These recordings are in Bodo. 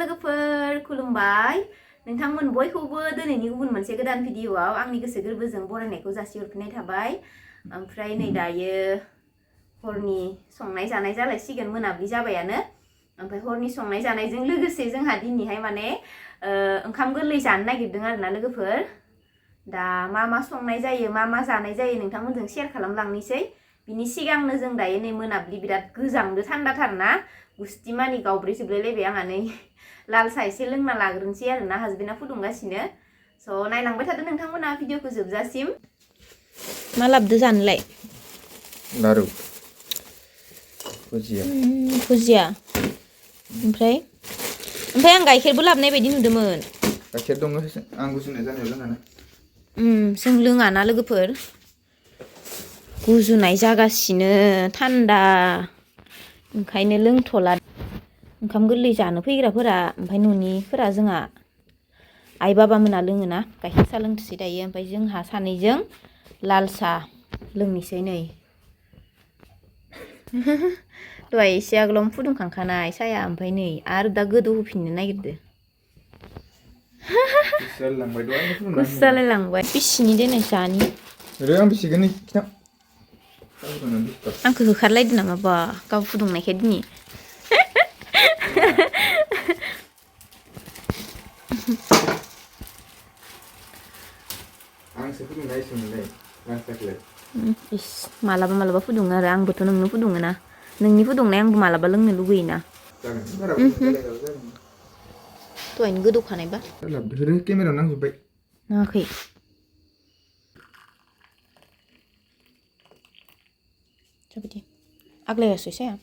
लोगोफोर खुलुमबाय नोंथांमोन बयखौबो दिनैनि गुबुन मोनसे गोदान भिडिअआव आंनि गोसो गोरबोजों बरायनायखौ जासिहरफिननाय थाबाय ओमफ्राय नै दायो हरनि संनाय जानाय जालायसिगोन मोनाबिलि जाबायानो ओमफ्राय हरनि संनाय जानायजों लोगोसे जोंहा दिनैहाय माने ओंखाम गोरलै जानो नागिरदों आरोना लोगोफोर दा मा संनाय जायो मा जानाय जायो नोंथांमोनजों शेयार खालामलांनोसै बिनि सिगांनो जों दायो नै मोनाबिलि बिराद गोजांदो थान्दाथारना गुस्ति मानि गावब्रै जोबलायलायबाय आंहा नै लाल सा एसे लोंना लाग्रोनोसै आरोना हासबेन्डआ फुदुंगासिनो स' नायलांबाय थादो नोंथांमोना भिडिअखौ जोबजासिम मा लाबदो जानोलाय लारु भुजिया ओमफ्राय आं गाइखेरबो लाबनाय बायदि नुदोंमोन गाइखेर दङ आं गुजुनाय जानायाव लोंनानै जों लोङाना लोगोफोर गुजुनाय जागासिनो थान्दा ओंखायनो लोंथ'ला ओंखाम गोरलै जानो फैग्राफोरा ओमफ्राय न'निफोरा जोंहा आइ बाबा मोना लोङोना गाइखेर सा लोंथोसै दायो ओमफ्राय जोंहा सानैजों लाल सा लोंनोसै नै दहाय एसे आगोलावनो फुदुंखांखानाय साया ओमफ्राय नै आरो दा गोदौ होफिननो नागिरदो गुसु जालायलांबाय बिसिनि देनाय जानि आं बिसिगोन आंखौ होखारलायदो नामा बा गाव फुदुंनायखाय दिनै मालाबा फुदुङो आरो आंबोथ' नोंनो फुदुङो ना नोंनि फुदुंनाय आंबो मालाबा लोंनो लुगैयोना दहायनो गोदौखानायबा केमेरायाव नांजोब्बाय नाङाखै जाबायदि आग्लायासै साया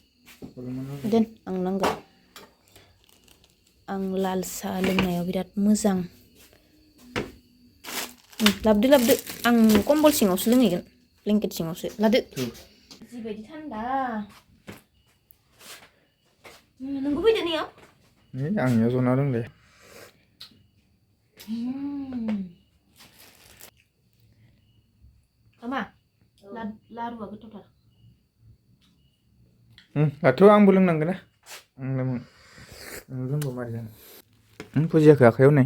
दोन आं नांगौ आं लाल सा लोंनायाव बिराद मोजां लाबदो आं कम्बल सिङावसो लोंहैगोन ब्लेंकेट सिङावसो लादो जिबायदि थान्दा नोंबो फैदो नैयाव आंनियाव जना रोंले मा लारुआ गोथावथार दाथ' आंबो लोंनांगोन ना आं लोंबा मारै जानो फुजियाखै आखायाव नै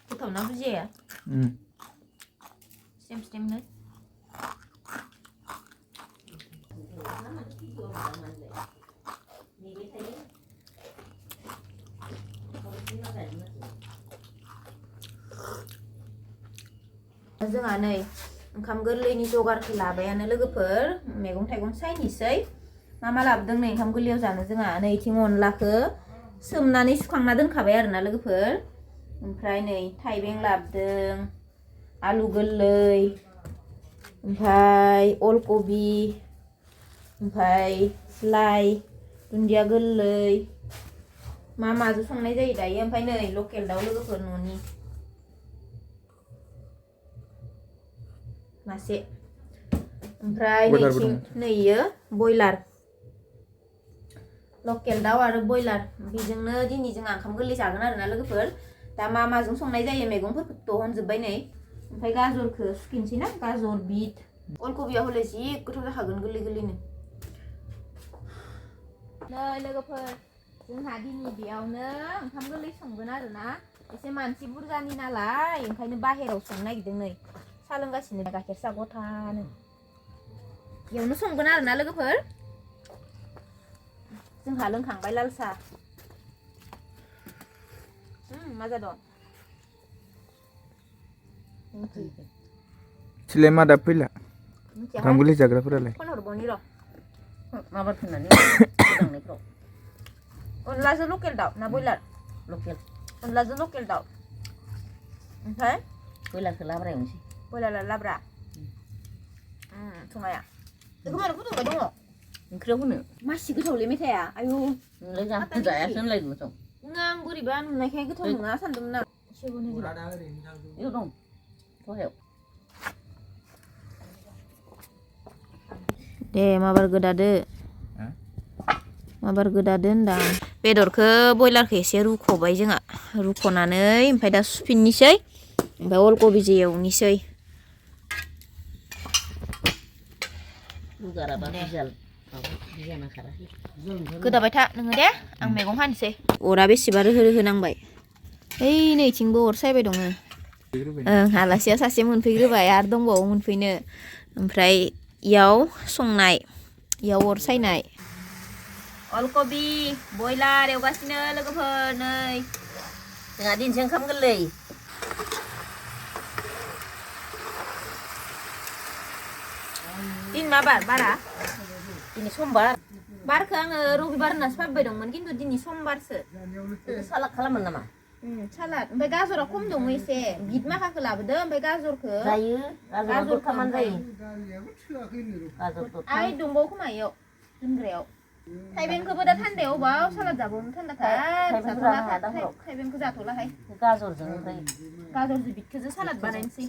गोथाव ना बुजिया सेम जोंहा नै ओंखाम गोरलैनि जगारखौ लाबायानो लोगोफोर मैगं थाइगं सायनोसै मा लाबोदों नै ओंखाम गोरलैयाव जानो जोंहा नैथिं अनलाखौ सोमनानै सुखांना दोनखाबाय आरोना लोगोफोर ओमफ्राय नै थाइबें लाबोदों आलु गोरलै ओमफ्राय अलकबि ओमफ्राय लाइ दुन्दिया गोरलै माजों संनाय जायो दायो ओमफ्राय नै लकेल दाउ लोगोफोर न'नि मासे ओमफ्राय नैयो बयलार लकेल दाउ आरो बयलार बेजोंनो दिनै जों ओंखाम गोरलै जागोन आरोना लोगोफोर दा माजों संनाय जायो मैगंफोरखौ दिहुनजोब्बाय नै ओमफ्राय गाजरखौ सुखिनोसै ना गाजर बिट अलकबिया हले जि गोथाव जाखागोन गोरलैनो नै लोगोफोर जोंहा दिनै बेयावनो ओंखाम गोरलै संगोन आरोना एसे मानसि बुरजानि नालाय ओंखायनो बाहेराव संनो नागिरदों नै सा लोंगासिनो गाइखेर सा गथानो बेयावनो संगोन आरोना लोगोफोर जोंहा लोंखांबाय लाल सा मा जादों सिलाय मा दा फैला ओंखाम गोरलै जाग्राफोरालाय फन हरबावनि र' माबा थुनानै गोजांनायफ्राव अनलाजों लकेल दाउ ना बयलार लकेल अनलाजों लकेल दाउ ओमफ्राय बयलारखौ लाब्रा एवनोसै बयलार लाब्रा संनाया बेखौ मानो फुदुंबाय दङ ओंख्रियाव होनो मासि गोथावलै मेथाइया आयु नोंलाय जायासो होनलायदों मोथाव आं बोरैबा नुनायखाय गोथाव नङा सानदोंमोन आं इयाव दं दहायाव दे माबार गोदादो होनदां बेदरखौ बयलारखौ एसे रुख'बाय जोंहा रुख'नानै ओमफ्राय दा सुफिननोसै ओमफ्राय अलकबिजों एवनोसै गोदाबाय था नोङो दे आं मैगं हानोसै अरा बेसेबा रोहो रोहो नांबाय ओइ नैथिंबो अर सायबाय दङ आलासिया सासे मोनफैग्रोबाय आरो दंबावो मोनफैनो ओमफ्राय इयाव संनाय इयाव अर सायनाय अलकबि बयलार एवगासिनो लोगोफोर नै जोंहा दिनैसो ओंखाम गोरलै दिन मा बारा दिनै समबार बारखौ आङो रबिबार होननासो भाबिबाय दंमोन खिन्थु दिनै समबारसो सालाद खालामोन नामा सालाद ओमफ्राय गाजरा खम दङ एसे बिट माखाखौ लाबोदो ओमफ्राय गाजरखौ जायो गाजर खामान जायो आइ दंबावो खोमा इयाव दोनग्रायाव थाइबेंखौबो दा थान्दायाव बाव सालाद जाबावनो थान्दाथार थाइबेंखौ जाथ'लाहाय गाजरजों ओमफ्राय गाजरजों बिटखौजों सालाद बानायनोसै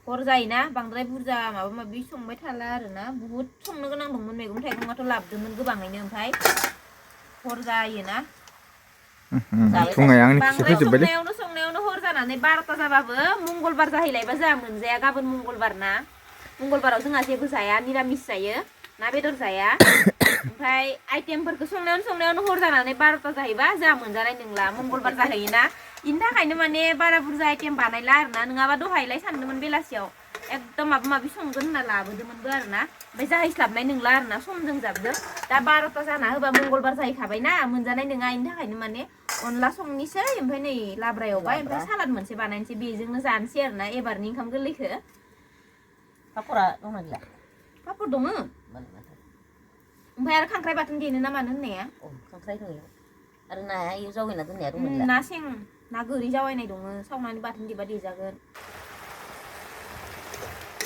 हर जायोना बांद्राय बुरजा माबा माबि संबाय थाला आरोना बुहुद संनो गोनां दंमोन मैगं थाइगङाथ' लाबोदोंमोन गोबाङैनो ओमफ्राय हर जायोना बांद्राय संनायावनो हर जानानै 12ता जाबाबो मंगलबार जाहैलायबा जोंहा मोनजाया गाबोन मंगलबार ना मंगलबाराव जोंहा जेबो जाया निरामिस जायो ना बेदर जाया ओमफ्राय आइटेमफोरखौ संनायावनो हर जानानै 12ता जाहैबा जोंहा मोनजानाय नंला मंगलबार जाहैयोना इनि थाखायनो माने बारा बुरजा आइटेम बानायला आरोना नङाबा दहायलाय सानदोंमोन बेलासियाव एकदम माबा माबि संगोन होनना लाबोदोंमोनबो आरोना ओमफ्राय जाहैस्लाबनाय नंला आरोना समजों जाबजों दा 12ता जाना होबा मंगलबार जाहैखाबायना मोनजानाय नङा इनि थाखायनो माने अनला संनोसै ओमफ्राय नै लाब्रायावबाय ओमफ्राय सालाद मोनसे बानायनोसै बेजोंनो जानोसै आरोना एबारनि ओंखाम गोरलैखौ पापरा दंना गैया पापर दङ ओमफ्राय आरो खांख्राइ बाथोन देनो ना मानो होननाया खांख्राइ दङ आरो नाया इयाव जावैना दोननाया दंमोन ना सें ना गोरि जावैनाय दङ सावनानै बाथोन देबा देजागोन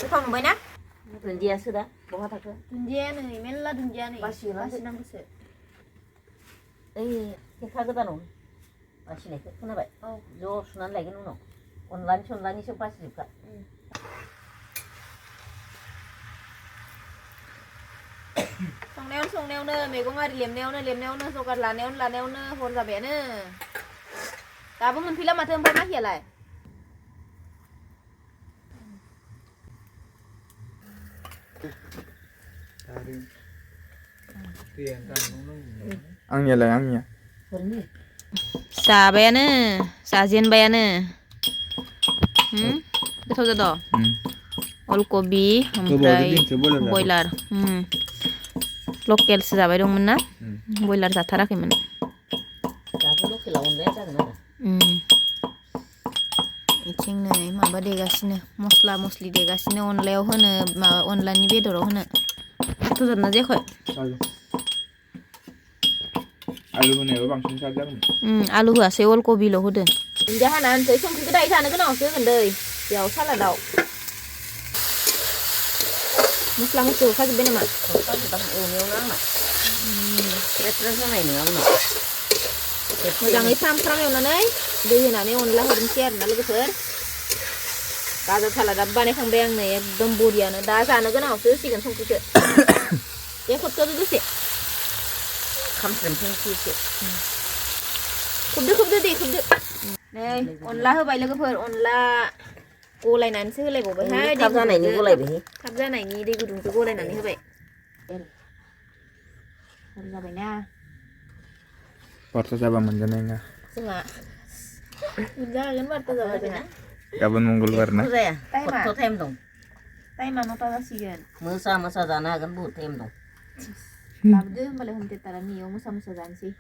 गोथाव नुबाय ना दुन्दियासो दा बहा थाखो दुन्दिया नै मेरला दुन्दिया नै बासिनांगौसो ओइ खेरखा गोदानाव बासिनायखौ खोनाबाय औ ज' सुनानै लायगोन उनाव अनलानिसो बासिजोबखा संनायावनो मैगं आरि लेमनायावनो जगार लानायावनो हर जाबायानो दाबो मोनफैला माथो ओमफ्राय माहियालाय आंनिया जाबायानो जाजेनबायानो गोथाव जादों अलकबि ओमफ्राय बयलार लकेलसो जाबाय दंमोन ना बयलार जाथाराखैमोन इथिं नै माबा देगासिनो मस्ला मस्लि देगासिनो अनलायाव होनो माबा अनलानि बेदराव होनो गोथाव जादोंना जायाखै आलु होनायाबो बांसिन साद जागौमोन आलु होआसै अलकबिल' होदो दुन्दिया हाना होनसै संख्रिखौ दायो जानो गोनाङावसो होगोन दै बेयाव सालादाव मस्ला मस्लि होखाजोब्बाय नामा एवनायावनो आंना रेस्टुरेन्ट जानाय नङा उनाव मोजाङै फ्राम एवनानै दै होनानै अनला हरनोसै आरोना लोगोफोर गाजर सालादाबो बानायखांबाय आं नै एकदम बरियानो दा जानो गोनाङावसो होसिगोन संख्रिखौ बे खोबथ'दो दसे खामस्रेमथोंसै एसे खोबदो दे खोबदो नै अनला होबाय लोगोफोर अनला गलायनानैसो होलायबावबायहाय थाब जानायनि गलायबाय थाब जानायनि दै गुदुंजों गलायनानै होबाय जाबायना 12ता जाबा मोनजानाय नङा जोंहा मोनजागोन 12ता जाबा जोंहा गाबोन मंगलबार ना टाइम दं टाइमा 9ता जासिगोन मोसा जानो हागोन बहुत टाइम दं लाबोदो होमबालाय हम थियेटारा नियाव मोसा जानोसै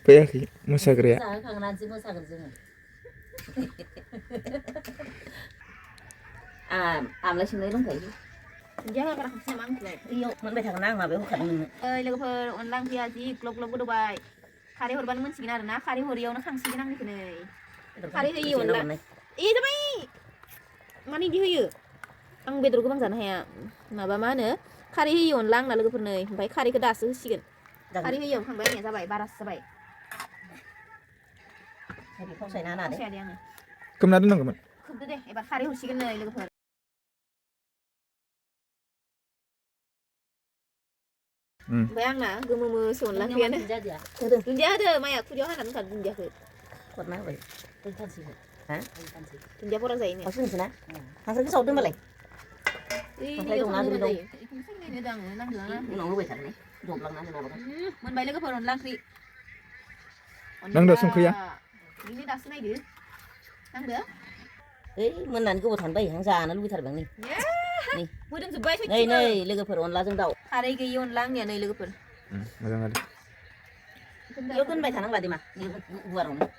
फैयाखै मोसाग्राया जाहोखांनानैसो मोसागोन जोङो आमलाय सोमनाय दंखायो दुन्दिया होग्रा खांसै नामा आंखौलाय इयाव मोनबाय थागोन आं माबायाव होखादों नोंनो ओइ लोगोफोर अनला ओंख्रिया जि ग्लब ग्लब गोदौबाय खारै हरबानो मोनसिगोन आरोना खारै हरियावनो खांसिगोन आंनिखौ नै खारै होयो अनला जाबाय मानो इदि होयो आं बेदर गोबां जानो हाया माबा मा होनो खारै होयो अनला आंना लोगोफोर नै ओमफ्राय खारैखौ दासो होसिगोन खारै होयो खांबाय आंनिया जाबाय बारासो जाबाय फावसायना होना दे आङो खोबना दोननांगौमोन खोबदो दे एबार खारै हरसिगोन नै लोगोफोर ओमफ्राय आंना गोमो अनला ओंख्रियानो दुन्दिया होदो माया खुदियाव हानानै दोनखादो दुन्दियाखौ हरना होबाय दोनथारसिगोन दुन्दिया बरा जायो Kau sini sana. Hasil kau saudara balik. Ini dong nanti dong. Ini dong nang. Nong lu betul ni. Jom lang nanti nak. Menbai lagi peron langkri. Nang dah sungkai ya? Ini dah senai deh. Nang dah. Menan kau bukan bayi, hang sana lu betul bang ni. Ni. Mudem sebai sih. Nei, lagi peron lah jeng tau. Hari ke yon lang ya nei lagi per. Macam ada. Yo kan bayi tanang badi mah. Ni buat orang.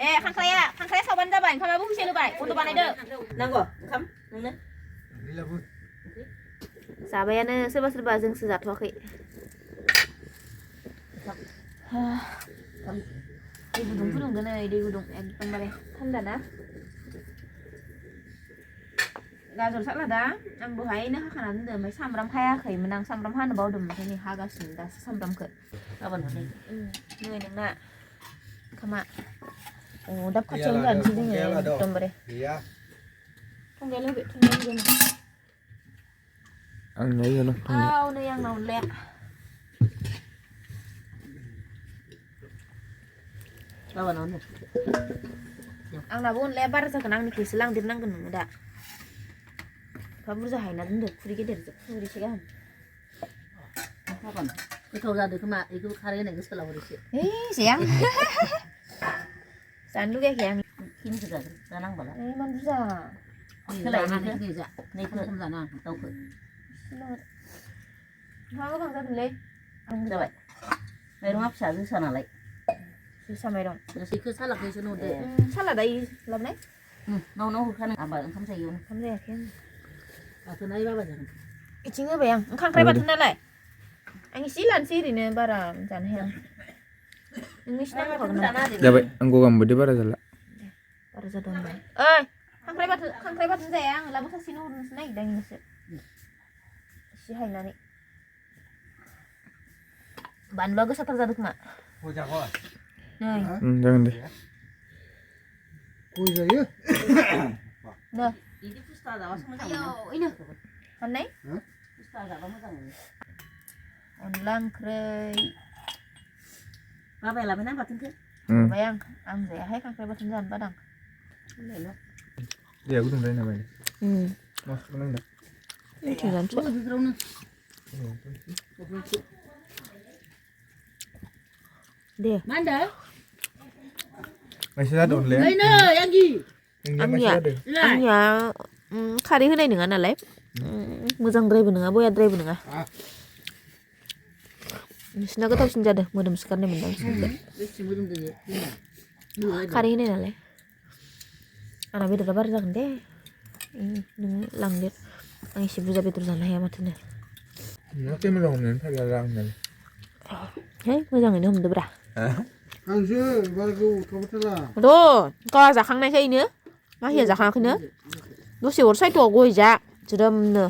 Kangkrai soban jabai, kamu bu bisa lubai, untuk banai deh. Nanggo, kam, nang ne. Sabayana serba-serba जों जाथ'वाखै. दै गुदुं फुदुंगोन नै दै गुदुं एकदमबारे थान्दा ना. गाजर सालादा आं दहायनो हाखाना दोनदों ओमफ्राय सामब्राम हायाखैमोन आं सामब्राम हानो बावदों ओमफ्राय नै हागासिनो दासो सामब्रामखौ. Kapan ni? नै नोंना खामा. दाब खाथियावनो जानोसै जोङो एकदमबारे. थंगायाल होबाय थंगायाल होबाय. Ang nhảy vô luôn. नै आंनाव ले. Kapan ni? आंनाबो अनलाया बारा जागोन आंनिखौसो लांदेरनांगोन नोङो दा. एफा बुरजा हायना दोनदो खुरै गेदेरजों खुरैसे गाहाम. Kapan? Kau jadi kema, itu hari ni kau sekolah bersih. Sayang. Jangan lugaknya yang Kini sudah, senang bala. man buza. Kelai ni ke? Ni pun sama sana, tahu ke? Kamu bangsa dulu. Coba. Baru apa sahaja sana lagi. Susah merong. Terus ikut salah ke sana deh. Salah dah lama ni. Nau kan abang kamu sayur. Kamu dah kan. Aku naik apa jangan. Icingnya bayang. Engkau kaya batu nalai. Ang isilan sih ini bara jangan hang. Ini sih nak kau nak. Jabai, anggo gambar dia bara jala. Bara jadon bay. Kang kaya batu sayang. Lalu saya sini urus naik dah ini sih. Si hai nani. Ban bagus atau jaduk mak. Nih. Jangan deh. Dah. Ini pusat dah, asal macam Ayo, ini. Anai? pusat dah, macam ni. Onlang kray. Apa yang lain apa tu? Bayang, ang saya hai kang kaya batu jangan padang. Dia aku tunggu nama ni. Mas menang dah. Jangan Coba di ground. Dia. Mana? Masih ada on lain. Mana yang ni? Yang masih ada. Angnya kari होनाय नङा नालाय मोजांद्रायबो नङा बयाद्रायबो नङा नोंसिना गोथावसिन जादों मोदोम सिखारनाय मोनदां खारै होनाय नालाय आंना बेदरा बारा जागोन दे नों लांदेर आं एसे बुरजा बेदर जानो हाया माथो नो Oke moजां हमनानै फारिया लांनानै है मोजाङैनो हमदोब्रा आंसो बारा गोबाव थाबाय थाला र' गावहा जाखांनायखायनो माहिया जाखाङाखैनो दसे अर सायथ' गय जा ज्रोमनो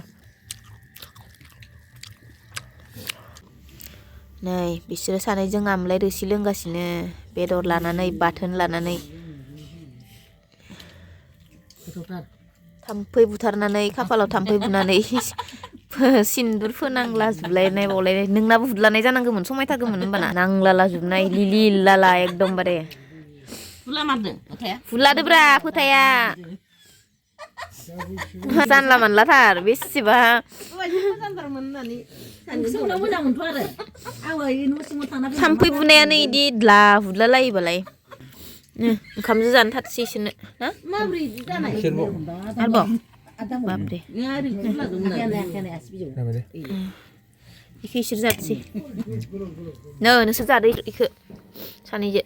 नै बिसोरो सानैजों आमलाय रोसि लोंगासिनो बेदर लानानै बाथोन लानानै थाम्फै बुथारनानै खाफालाव थाम्फै बुनानै सिन्दुर फोनांलाजोबलायनाय बावलायनाय नोंनाबो हुदलानाय जानांगौमोन समायथारगौमोन होमबाना नांलालाजोबनाय लिलि लाला एकदमबारे Pula mana? Okey. फुलादोब्रा फोथाया जानला मानलाथार बेसेबा थाम्फै बुनायानो इदि द्ला हुदला लायोबालाय ओंखामजों जानो थाथसै इसोरनो ना आरोबाव बाबरे इखो इसोर जाथसै नोंसोर जादो इखो सानैजो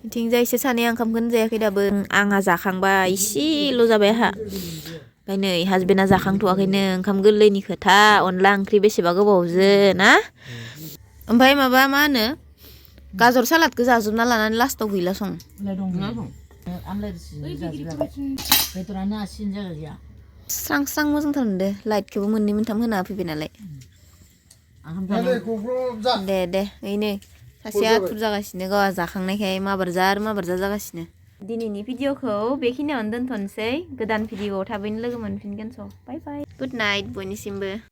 इथिंजाय इसोर सानैया ओंखामखौनो जायाखै दाबो आंहा जाखांबाय इसेल' जाबाय आंहा ओमफ्राय नै हासबेन्डआ जाखांथ'वाखैनो ओंखाम गोरलैनि खोथा अनला ओंख्रि बेसेबा गोबावजो ना ओमफ्राय माबा मा होनो गाजर सालादखौ जाजोबना लानानै लास्टाव गैला सं स्रां स्रां मोजांथार मोनदो लाइटखौबो मोननै मोनथाम होना फैबाय नालाय दे ओइनै सासेया आथुर जागासिनो गावहा जाखांनायखाय माबार जा जागासिनो दिनैनि भिडिअखौ बेखिनियावनो दोनथ'नोसै गोदान भिडिअआव थाबैनो लोगो मोनफिनगोन स' बाय बाय गुड नाइट बयनिसिमबो